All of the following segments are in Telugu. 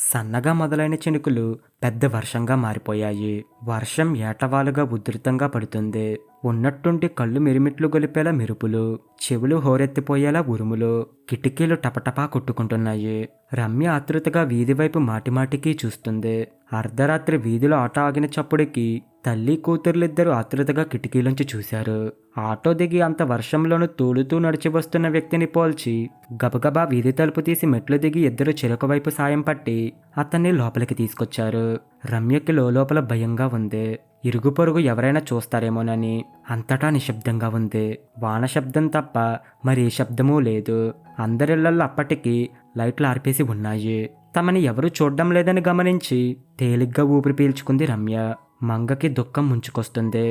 సన్నగా మొదలైన చినుకులు పెద్ద వర్షంగా మారిపోయాయి. వర్షం ఏటవాలుగా ఉధృతంగా పడుతుంది. ఉన్నట్టుండి కళ్ళు మిరిమిట్లు గొలిపేలా మెరుపులు, చెవులు హోరెత్తిపోయేలా ఉరుములు, కిటికీలు టపటపా కొట్టుకుంటున్నాయి. రమ్య ఆతృతగా వీధి వైపు మాటిమాటికి చూస్తుంది. అర్ధరాత్రి వీధిలో ఆటో ఆగిన చప్పుడికి తల్లి కూతుర్లిద్దరూ ఆతృతగా కిటికీలోంచి చూశారు. ఆటో దిగి అంత వర్షంలోనూ తూలుతూ నడిచి వస్తున్న వ్యక్తిని పోల్చి గబగబా వీధి తలుపు తీసి మెట్లు దిగి ఇద్దరు చిలక వైపు సాయం పట్టి అతన్ని లోపలికి తీసుకొచ్చారు. రమ్యకి లోపల భయంగా ఉంది. ఇరుగు పొరుగు ఎవరైనా చూస్తారేమోనని. అంతటా నిశ్శబ్దంగా ఉంది. వాన శబ్దం తప్ప మరే శబ్దమూ లేదు. అందరిళ్లల్లో అప్పటికి లైట్లు ఆర్పేసి ఉన్నాయి. తమని ఎవరూ చూడ్డం లేదని గమనించి తేలిగ్గా ఊపిరి పీల్చుకుంది రమ్య. మంగకి దుఃఖం ముంచుకొస్తుంది.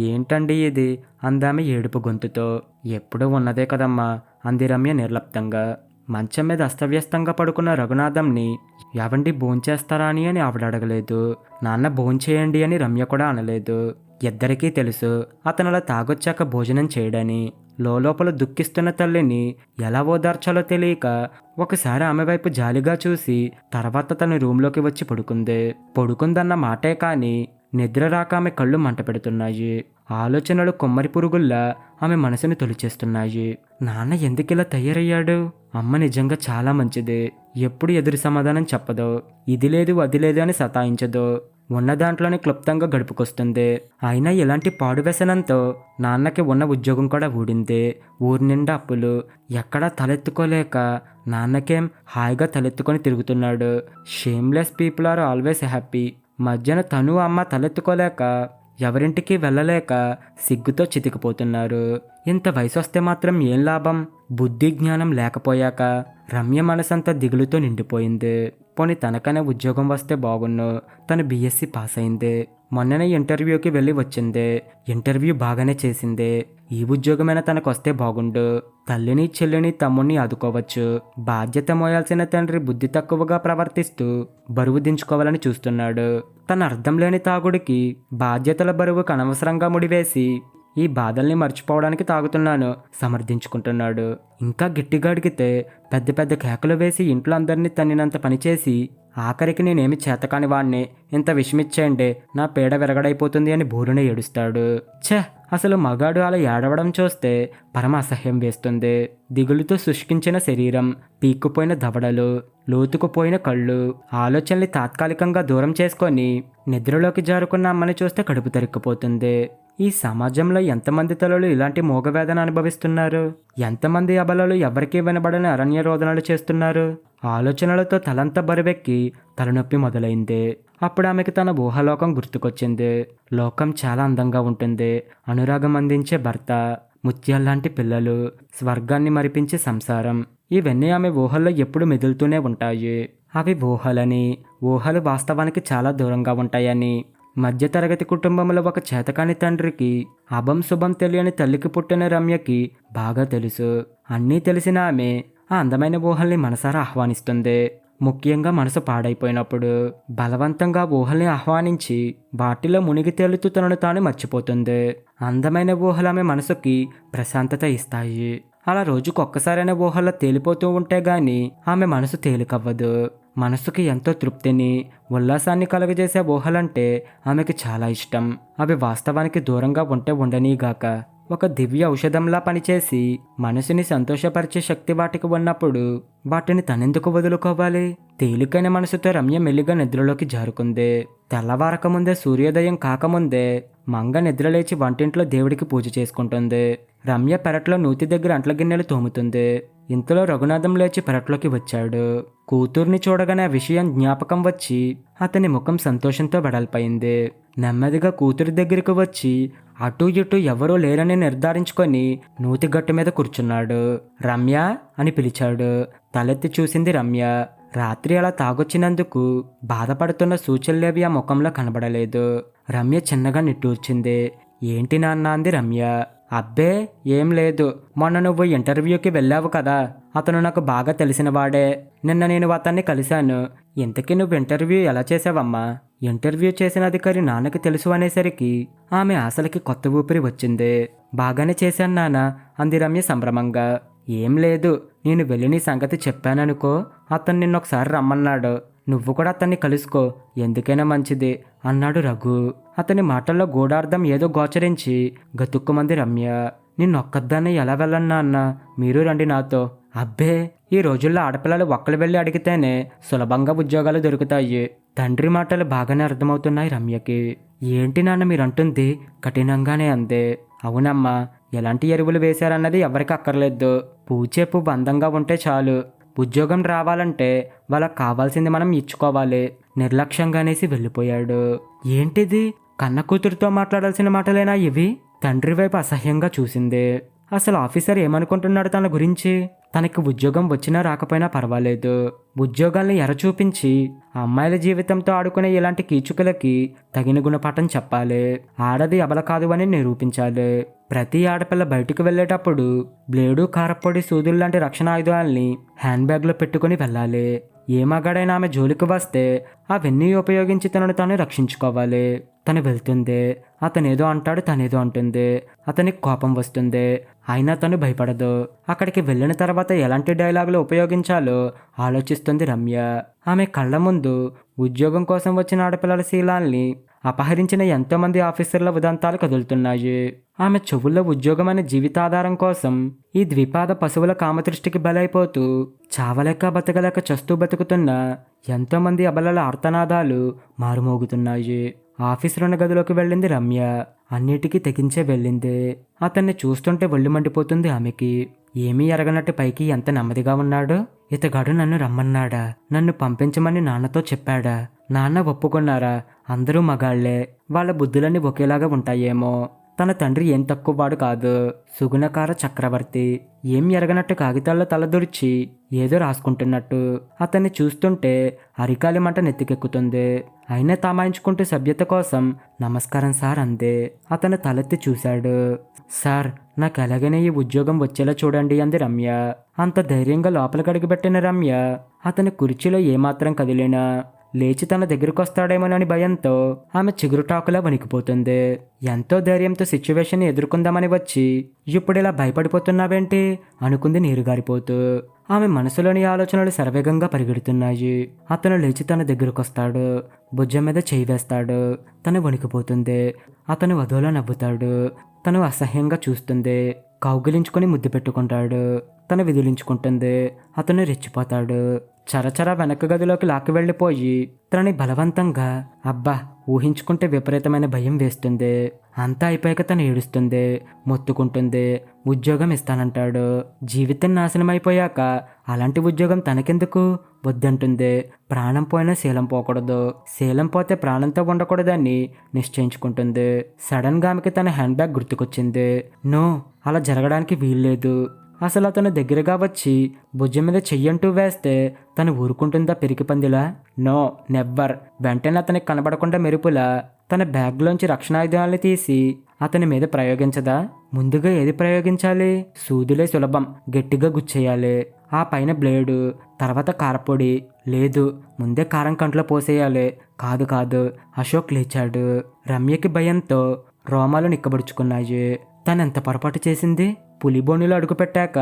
ఏంటండి ఇది అందామె ఏడుపు గొంతుతో. ఎప్పుడూ ఉన్నదే కదమ్మా అంది రమ్య నిర్లప్తంగా. మంచం మీద అస్తవ్యస్తంగా పడుకున్న రఘునాథంని ఎవండి భోంచేస్తారా అని ఆవిడ అడగలేదు. నాన్న భోంచేయండి అని రమ్య కూడా అనలేదు. ఇద్దరికీ తెలుసు అతను అలా తాగొచ్చాక భోజనం చేయడని. లోపల దుఃఖిస్తున్న తల్లిని ఎలా ఓదార్చాలో తెలియక ఒకసారి ఆమె వైపు జాలిగా చూసి తర్వాత తన రూంలోకి వచ్చి పడుకుందన్న మాటే కాని నిద్ర రాక ఆమె కళ్ళు మంట పెడుతున్నాయి. ఆలోచనలు కొమ్మరి పురుగుల్లా ఆమె మనసుని తొలిచేస్తున్నాయి. నాన్న ఎందుకిలా తయారయ్యాడు? అమ్మ నిజంగా చాలా మంచిది. ఎప్పుడు ఎదురు సమాధానం చెప్పదు. ఇది లేదు అది లేదు అని సతాయించదు. ఉన్న దాంట్లోనే క్లుప్తంగా గడుపుకొస్తుంది. అయినా ఇలాంటి పాడు వ్యసనంతో నాన్నకి ఉన్న ఉద్యోగం కూడా ఊడింది. ఊరి నిండా అప్పులు. ఎక్కడా తలెత్తుకోలేక నాన్నకేం హాయిగా తలెత్తుకొని తిరుగుతున్నాడు. Shameless people are always happy. మధ్యన తను అమ్మ తలెత్తుకోలేక ఎవరింటికి వెళ్ళలేక సిగ్గుతో చితికిపోతున్నారు. ఇంత వయసు వస్తే మాత్రం ఏం లాభం? బుద్ధి జ్ఞానం లేకపోయాక రమ్య మనసంతా దిగులుతో నిండిపోయింది. పోనీ తనకనే ఉద్యోగం వస్తే బాగున్ను. తను బీఎస్సీ పాస్ అయింది. మొన్ననే ఇంటర్వ్యూకి వెళ్ళి వచ్చింది. ఇంటర్వ్యూ బాగానే చేసింది. ఈ ఉద్యోగమైనా తనకు వస్తే బాగుండు. తల్లిని చెల్లిని తమ్ముణ్ణి ఆదుకోవచ్చు. బాధ్యత మోయాల్సిన తండ్రి బుద్ధి తక్కువగా ప్రవర్తిస్తూ బరువు దించుకోవాలని చూస్తున్నాడు. తన అర్థం లేని తాగుడికి బాధ్యతల బరువుకు అనవసరంగా ముడివేసి ఈ బాధల్ని మర్చిపోవడానికి తాగుతున్నాను సమర్థించుకుంటున్నాడు. ఇంకా గట్టిగా అడిగితే పెద్ద పెద్ద కేకలు వేసి ఇంట్లో అందరినీ తన్నినంత పనిచేసి ఆఖరికి నేనేమి చేతకాని వాణ్ణి, ఇంత విషమిచ్చేయండి, నా పేడ విరగడైపోతుంది అని బోరున ఏడుస్తాడు. ఛే, అసలు మగాడు అలా ఏడవడం చూస్తే పరమ అసహ్యం వేస్తుంది. దిగులుతో శుష్కించిన శరీరం, పీక్కుపోయిన దవడలు, లోతుకుపోయిన కళ్ళు, ఆలోచనల్ని తాత్కాలికంగా దూరం చేసుకొని నిద్రలోకి జారుకున్న అమ్మని చూస్తే కడుపు తరుక్కుపోతుంది. ఈ సమాజంలో ఎంతమంది తలలు ఇలాంటి మోగవేదన అనుభవిస్తున్నారు? ఎంతమంది అబలలు ఎవరికీ వినబడని అరణ్య రోదనలు చేస్తున్నారు? ఆలోచనలతో తలంతా బరువెక్కి తలనొప్పి మొదలైంది. అప్పుడు ఆమెకి తన ఊహలోకం గుర్తుకొచ్చింది. లోకం చాలా అందంగా ఉంటుంది. అనురాగం అందించే భర్త, ముత్యాల్లాంటి పిల్లలు, స్వర్గాన్ని మరిపించే సంసారం, ఇవన్నీ ఆమె ఊహల్లో ఎప్పుడు మెదులుతూనే ఉంటాయి. అవి ఊహలని, ఊహలు వాస్తవానికి చాలా దూరంగా ఉంటాయని మధ్యతరగతి కుటుంబంలో ఒక చేతకాని తండ్రికి, అభం శుభం తెలియని తల్లికి పుట్టిన రమ్యకి బాగా తెలుసు. అన్నీ తెలిసిన ఆమె ఆ అందమైన ఊహల్ని మనసారా ఆహ్వానిస్తుంది. ముఖ్యంగా మనసు పాడైపోయినప్పుడు బలవంతంగా ఊహల్ని ఆహ్వానించి వాటిలో మునిగి తేలుతూ తనను తాను మర్చిపోతుంది. అందమైన ఊహలు ఆమె మనసుకి ప్రశాంతత ఇస్తాయి. అలా రోజుకు ఒక్కసారైన ఊహల్లో తేలిపోతూ ఉంటే గాని ఆమె మనసు తేలికవ్వదు. మనసుకి ఎంతో తృప్తిని, ఉల్లాసాన్ని కలుగజేసే ఊహలంటే ఆమెకి చాలా ఇష్టం. అవి వాస్తవానికి దూరంగా ఉంటే ఉండనీగాక ఒక దివ్య ఔషధంలా పనిచేసి మనసుని సంతోషపరిచే శక్తి వాటికి ఉన్నప్పుడు వాటిని తనెందుకు వదులుకోవాలి? తేలికైన మనసుతో రమ్య మెల్లిగా నిద్రలోకి జారుకుంది. తెల్లవారకముందే, సూర్యోదయం కాకముందే మంగ నిద్రలేచి వంటింట్లో దేవుడికి పూజ చేసుకుంటుంది. రమ్య పెరట్లో నూతి దగ్గర అంట్ల గిన్నెలు తోముతుంది. ఇంతలో రఘునాథం లేచి పెరట్లోకి వచ్చాడు. కూతుర్ని చూడగానే ఆ విషయం జ్ఞాపకం వచ్చి అతని ముఖం సంతోషంతో వెడల్పైంది. నెమ్మదిగా కూతురి దగ్గరికి వచ్చి అటూ ఇటూ ఎవరూ లేరని నిర్ధారించుకొని నూతిగట్టు మీద కూర్చున్నాడు. రమ్య అని పిలిచాడు. తలెత్తి చూసింది రమ్య. రాత్రి అలా తాగొచ్చినందుకు బాధపడుతున్న సూచనలేవి ఆ ముఖంలో కనబడలేదు. రమ్య చిన్నగా నిట్టూర్చింది. ఏంటి నాన్న అంది రమ్య. అబ్బే ఏం లేదు, మొన్న నువ్వు ఇంటర్వ్యూకి వెళ్ళావు కదా, అతను నాకు బాగా తెలిసిన వాడే. నిన్న నేను అతన్ని కలిశాను. ఇంతకీ నువ్వు ఇంటర్వ్యూ ఎలా చేసావమ్మా? ఇంటర్వ్యూ చేసిన అధికారి నాన్నకి తెలుసు అనేసరికి ఆమె ఆశలకి కొత్త ఊపిరి వచ్చింది. బాగానే చేశాను నాన్న అంది రమ్య సంభ్రమంగా. ఏం లేదు, నేను వెళ్ళి నీ సంగతి చెప్పాననుకో, అతను నిన్నొకసారి రమ్మన్నాడు. నువ్వు కూడా అతన్ని కలుసుకో, ఎందుకైనా మంచిది అన్నాడు రఘు. అతని మాటల్లో గూఢార్థం ఏదో గోచరించి గతుక్కుమంది రమ్య. నిన్నొక్కదాన్ని ఎలా వెళ్ళన్నా అన్న, మీరు రండి నాతో. అబ్బే, ఈ రోజుల్లో ఆడపిల్లలు ఒక్కలు వెళ్ళి అడిగితేనే సులభంగా ఉద్యోగాలు దొరుకుతాయి. తండ్రి మాటలు బాగానే అర్థమవుతున్నాయి రమ్యకి. ఏంటి నాన్న మీరంటుంది కఠినంగానే అందే. అవునమ్మా, ఎలాంటి ఎరువులు వేశారన్నది ఎవరికి అక్కర్లేదు. పూచే పువ్వు అందంగా ఉంటే చాలు. ఉద్యోగం రావాలంటే వాళ్ళకి కావాల్సింది మనం ఇచ్చుకోవాలి. నిర్లక్ష్యంగానేసి వెళ్ళిపోయాడు. ఏంటిది, కన్న కూతురుతో మాట్లాడాల్సిన మాటలేనా ఇవి? తండ్రి వైపు అసహ్యంగా చూసింది. అసలు ఆఫీసర్ ఏమనుకుంటున్నాడు తన గురించి? తనకి ఉద్యోగం వచ్చినా రాకపోయినా పర్వాలేదు, ఉద్యోగాల్ని ఎరచూపించి అమ్మాయిల జీవితంతో ఆడుకునే ఇలాంటి కీచుకులకి తగిన గుణపాఠం చెప్పాలి. ఆడది అబల కాదు అని నిరూపించాలి. ప్రతి ఆడపిల్ల బయటకు వెళ్ళేటప్పుడు బ్లేడు, కారపొడి, సూదులు లాంటి రక్షణ ఆయుధాలని హ్యాండ్ బ్యాగ్లో పెట్టుకుని వెళ్ళాలి. ఏ మగాడైనా ఆమె జోలికి వస్తే అవన్నీ ఉపయోగించి తనను తాను రక్షించుకోవాలి. తను వెళ్తుంది, అతనేదో అంటాడు, తనేదో అంటుంది. అతనికి కోపం వస్తుంది, అయినా తను భయపడదు. అక్కడికి వెళ్ళిన తర్వాత ఎలాంటి డైలాగులు ఉపయోగించాలో ఆలోచిస్తుంది రమ్య. ఆమె కళ్ళ ముందు ఉద్యోగం కోసం వచ్చిన ఆడపిల్లల శీలాల్ని అపహరించిన ఎంతోమంది ఆఫీసర్ల ఉదంతాలు కదులుతున్నాయి. ఆమె చెవుల్లో ఉద్యోగం అనే జీవితాధారం కోసం ఈ ద్విపాద పశువుల కామదృష్టికి బలైపోతూ చావలేక బతకలేక చస్తూ బతుకుతున్న ఎంతోమంది అబలల ఆర్తనాదాలు మారుమోగుతున్నాయి. ఆఫీసులున్న గదిలోకి వెళ్ళింది రమ్య. అన్నిటికీ తెగించే వెళ్ళింది. అతన్ని చూస్తుంటే ఒళ్ళు మండిపోతుంది ఆమెకి. ఏమీ ఎరగనట్టు పైకి ఎంత నెమ్మదిగా ఉన్నాడు. ఇతగాడు నన్ను రమ్మన్నాడా? నన్ను పంపించమని నాన్నతో చెప్పాడా? నాన్న ఒప్పుకున్నారా? అందరూ మగాళ్లే, వాళ్ళ బుద్ధులన్నీ ఒకేలాగా ఉంటాయేమో. తన తండ్రి ఏం తక్కువవాడు కాదు, సుగుణకార చక్రవర్తి. ఏం ఎరగనట్టు కాగితాల్లో తలదూర్చి ఏదో రాసుకుంటున్నట్టు. అతన్ని చూస్తుంటే అరికాలి మంట నెత్తికెక్కుతుంది. అయినా తామాయించుకుంటూ సభ్యత కోసం నమస్కారం సార్ అందే. అతను తలెత్తి చూశాడు. సార్, నాకు ఎలాగైనా ఈ ఉద్యోగం వచ్చేలా చూడండి అంది రమ్య. అంత ధైర్యంగా లోపలికి అడుగుపెట్టిన రమ్య అతని కుర్చీలో ఏమాత్రం కదిలినా లేచి తన దగ్గరకు వస్తాడేమోనని భయంతో ఆమె చిగురుటాకులా వణికిపోతుంది. ఎంతో ధైర్యంతో సిచ్యువేషన్ ఎదుర్కొందామని వచ్చి ఇప్పుడిలా భయపడిపోతున్నావేంటి అనుకుంది నీరుగారిపోతూ. ఆమె మనసులోని ఆలోచనలు శరవేగంగా పరిగెడుతున్నాయి. అతను లేచి తన దగ్గరకొస్తాడు, భుజం మీద చేయి వేస్తాడు. తను వణికిపోతుంది. అతను వధువులా నవ్వుతాడు. తను అసహ్యంగా చూస్తుంది. కౌగిలించుకొని ముద్దు పెట్టుకుంటాడు. తను విదిలించుకుంటుంది. అతను రెచ్చిపోతాడు. చరచర వెనక గదిలోకి లాక్కి వెళ్ళిపోయి తనని బలవంతంగా, అబ్బా, ఊహించుకుంటే విపరీతమైన భయం వేస్తుంది. అంతా అయిపోయాక తను ఏడుస్తుంది, మొత్తుకుంటుంది. ఉద్యోగం ఇస్తానంటాడు. జీవితం నాశనం అయిపోయాక అలాంటి ఉద్యోగం తనకెందుకు? వద్దంటుంది. ప్రాణం పోయినా శీలం పోకూడదు, శీలం పోతే ప్రాణంతో ఉండకూడదని నిశ్చయించుకుంటుంది. సడన్ గా ఆమెకి తన హ్యాండ్ బ్యాగ్ గుర్తుకొచ్చింది. నో, అలా జరగడానికి వీల్లేదు. అసలు అతను దగ్గరగా వచ్చి భుజం మీద చెయ్యంటూ వేస్తే తను ఊరుకుంటుందా పెరికి పందిలా? No, never. వెంటనే అతనికి కనబడకుండా మెరుపులా తన బ్యాగ్లోంచి రక్షణాయుధాలని తీసి అతని మీద ప్రయోగించదా? ముందుగా ఏది ప్రయోగించాలి? సూదులే సులభం, గట్టిగా గుచ్చేయాలి. ఆ పైన బ్లేడు, తర్వాత కారపొడి. లేదు, ముందే కారం కంట్లో పోసేయాలి. కాదు కాదు. అశోక్ లేచాడు. రమ్యకి భయంతో రోమాలు నిక్కబడుచుకున్నాయి. తనెంత పొరపాటు చేసింది? పులిబోనిలో అడుగుపెట్టాక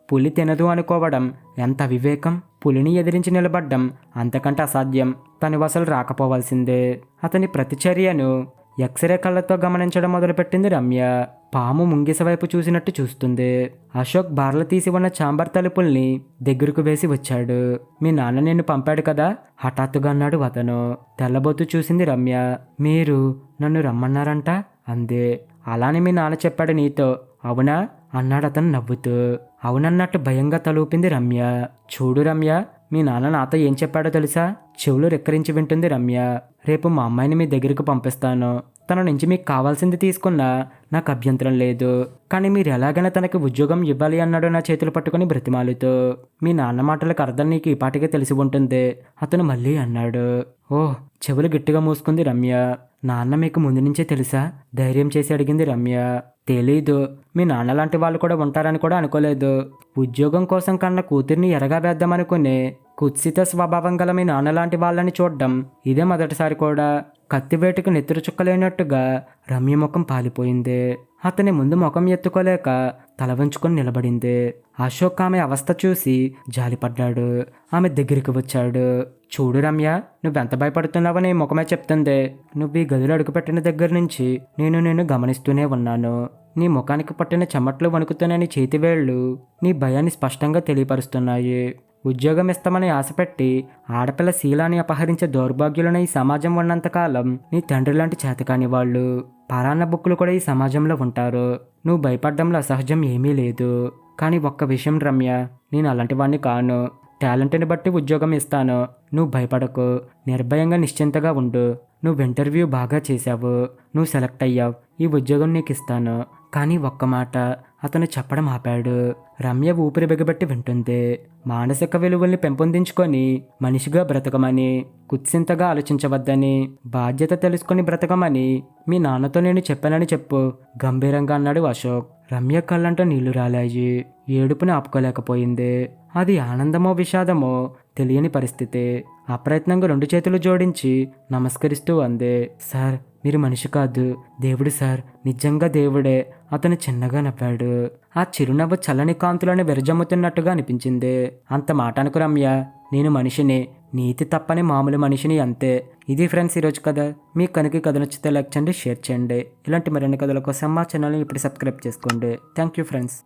పులి తినదు అనుకోవడం ఎంత అవివేకం. పులిని ఎదిరించి నిలబడ్డం అంతకంటే అసాధ్యం. తను అసలు రాకపోవాల్సిందే. అతని ప్రతిచర్యను ఎక్స్రే కళ్ళతో గమనించడం మొదలుపెట్టింది రమ్య. పాము ముంగిస వైపు చూసినట్టు చూస్తుంది. అశోక్ బార్లు తీసి ఉన్న ఛాంబర్ తలుపుల్ని దగ్గరకు వేసి వచ్చాడు. మీ నాన్న నిన్ను పంపాడు కదా హఠాత్తుగా అన్నాడు అతను. తెల్లబోతూ చూసింది రమ్య. మీరు నన్ను రమ్మన్నారంట అందే. అలానే మీ నాన్న చెప్పాడు నీతో, అవునా అన్నాడు అతను నవ్వుతూ. అవునన్నట్టు భయంగా తలూపింది రమ్య. చూడు రమ్య, మీ నాన్న నాతో ఏం చెప్పాడో తెలుసా? చెవులు రెక్కరించి వింటుంది రమ్య. రేపు మా అమ్మాయిని మీ దగ్గరకు పంపిస్తాను. తన నుంచి మీకు కావాల్సింది తీసుకున్నా నాకు అభ్యంతరం లేదు. కానీ మీరు ఎలాగైనా తనకి ఉద్యోగం ఇవ్వాలి అన్నాడు నా చేతులు పట్టుకుని బ్రతిమాలుతూ. మీ నాన్న మాటలకు అర్థం నీకు ఈ పాటికే తెలిసి ఉంటుంది అతను మళ్ళీ అన్నాడు. ఓహ్, చెవులు గట్టిగా మూసుకుంది రమ్య. నాన్న మీకు ముందు నుంచే తెలుసా? ధైర్యం చేసి అడిగింది రమ్య. తెలీదు. మీ నాన్న లాంటి వాళ్ళు కూడా ఉంటారని కూడా అనుకోలేదు. ఉద్యోగం కోసం కన్న కూతుర్ని ఎరగా వేద్దామనుకునే కుత్సిత స్వభావం గల మీ నాన్న లాంటి వాళ్ళని చూడడం ఇదే మొదటిసారి కూడా. కత్తివేటుకు నెత్తురు చుక్కలేనట్టుగా రమ్య ముఖం పాలిపోయింది. అతని ముందు ముఖం ఎత్తుకోలేక తల వంచుకొని నిలబడింది. అశోక్ ఆమె అవస్థ చూసి జాలిపడ్డాడు. ఆమె దగ్గరికి వచ్చాడు. చూడు రమ్య, నువ్వెంత భయపడుతున్నావో నీ ముఖమే చెప్తుంది. నువ్వు ఈ గదిలో అడుగుపెట్టిన దగ్గర నుంచి నేను గమనిస్తూనే ఉన్నాను. నీ ముఖానికి పట్టిన చెమట్లు వణుకుతున్న నీ చేతివేళ్లు నీ భయాన్ని స్పష్టంగా తెలియపరుస్తున్నాయి. ఉద్యోగం ఇస్తామని ఆశపెట్టి ఆడపిల్ల శీలాన్ని అపహరించే దౌర్భాగ్యులను ఈ సమాజం ఉన్నంతకాలం నీ తండ్రి లాంటి చేతకాని వాళ్ళు, పరాన్న బుక్కులు కూడా ఈ సమాజంలో ఉంటారు. నువ్వు భయపడ్డంలో అసహజం ఏమీ లేదు. కానీ ఒక్క విషయం రమ్య, నేను అలాంటి వాడిని కాను. టాలెంట్ని బట్టి ఉద్యోగం ఇస్తాను. నువ్వు భయపడకు, నిర్భయంగా నిశ్చింతగా ఉండు. నువ్వు ఇంటర్వ్యూ బాగా చేశావు, నువ్వు సెలెక్ట్ అయ్యావు, ఈ ఉద్యోగం నీకు ఇస్తాను. కానీ ఒక్క మాట అతను చెప్పడం ఆపాడు. రమ్య ఊపిరి బిగబట్టి వింటుంది. మానసిక విలువల్ని పెంపొందించుకొని మనిషిగా బ్రతకమని, కుత్సింతగా ఆలోచించవద్దని, బాధ్యత తెలుసుకొని బ్రతకమని మీ నాన్నతో నేను చెప్పానని చెప్పు, గంభీరంగా అన్నాడు అశోక్. రమ్య కళ్ళంట నీళ్లు రాలాయి. ఏడుపుని ఆపుకోలేకపోయింది. అది ఆనందమో విషాదమో తెలియని పరిస్థితి. అప్రయత్నంగా 2 చేతులు జోడించి నమస్కరిస్తూ అంది. సార్, మీరు మనిషి కాదు, దేవుడు సార్, నిజంగా దేవుడే. అతను చిన్నగా నవ్వాడు. ఆ చిరునవ్వు చల్లని కాంతులను విరజమ్ముతున్నట్టుగా అనిపించింది. అంత మాట అనుకు రమ్య, నేను మనిషిని, నీతి తప్పని మామూలు మనిషిని, అంతే. ఇది ఫ్రెండ్స్ ఈరోజు కథ. మీకు కనుక కథ నచ్చితే లైక్ చేయండి, షేర్ చేయండి. ఇలాంటి మరిన్ని కథల కోసం మా ఛానల్ని ఇప్పుడు సబ్స్క్రైబ్ చేసుకోండి. Thank you friends.